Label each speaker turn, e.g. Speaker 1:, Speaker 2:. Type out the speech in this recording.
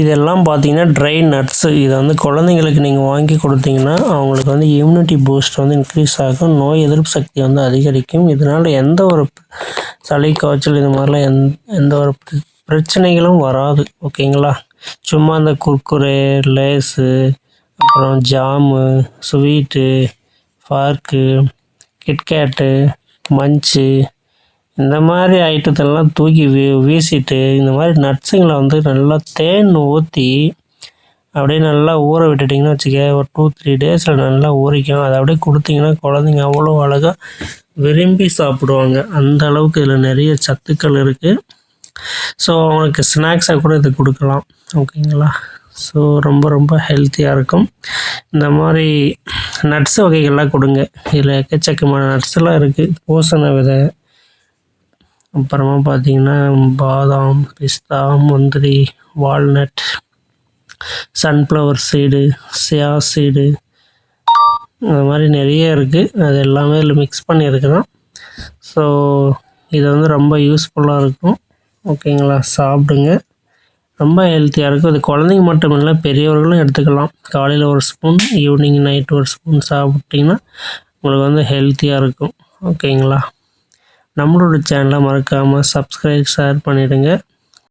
Speaker 1: இதெல்லாம் பார்த்தீங்கன்னா try nuts. இதை வந்து குழந்தைங்களுக்கு நீங்கள் வாங்கி கொடுத்தீங்கன்னா அவங்களுக்கு வந்து இம்யூனிட்டி பூஸ்ட் வந்து இன்க்ரீஸ் ஆகும், நோய் எதிர்ப்பு சக்தி வந்து அதிகரிக்கும். இதனால் எந்த ஒரு சளி காய்ச்சல் இது மாதிரிலாம் எந்த ஒரு பிரச்சனைகளும் வராது. ஓகேங்களா? சும்மா அந்த குர்குரே, லேஸு, அப்புறம் ஜாமு, ஸ்வீட்டு, ஃபார்க்கு, கிட்கேட்டு, மஞ்சு இந்த மாதிரி ஐட்டத்தெல்லாம் தூக்கி வீசிட்டு இந்த மாதிரி நட்ஸுங்களை வந்து நல்லா தேன் ஊற்றி அப்படியே நல்லா ஊற விட்டுட்டிங்கன்னா வச்சுக்க, ஒரு 2-3 டேஸில் நல்லா ஊறிக்கும். அதை அப்படியே கொடுத்தீங்கன்னா குழந்தைங்க அவ்வளோ அழகாக விரும்பி சாப்பிடுவாங்க. அந்த அளவுக்கு இதில் நிறைய சத்துக்கள் இருக்குது. ஸோ அவங்களுக்கு ஸ்நாக்ஸாக கூட இது கொடுக்கலாம். ஓகேங்களா? ஸோ ரொம்ப ரொம்ப ஹெல்த்தியாக இருக்கும். இந்த மாதிரி நட்ஸ் வகைகள்லாம் கொடுங்க. இதில் எக்கச்சக்கமான நட்ஸ்லாம் இருக்குது. பூசண விதை, அப்புறமா பார்த்தீங்கன்னா பாதாம், பிஸ்தா, முந்திரி, walnut, sunflower seed, chia seed, இந்த மாதிரி நிறைய இருக்குது. அது எல்லாமே இதில் மிக்ஸ் பண்ணியிருக்கிறோம். ஸோ இது வந்து ரொம்ப யூஸ்ஃபுல்லாக இருக்கும். ஓகேங்களா? சாப்பிடுங்க. ரொம்ப ஹெல்த்தியாக இருக்கும். இது குழந்தைங்க மட்டும் இல்லை, பெரியவர்களும் எடுத்துக்கலாம். காலையில் ஒரு ஸ்பூன், ஈவினிங் நைட் ஒரு ஸ்பூன் சாப்பிட்டிங்கன்னா உங்களுக்கு வந்து ஹெல்த்தியாக இருக்கும். ஓகேங்களா? நம்மளோட சேனலை மறக்காமல் சப்ஸ்கிரைப், ஷேர் பண்ணிவிடுங்க.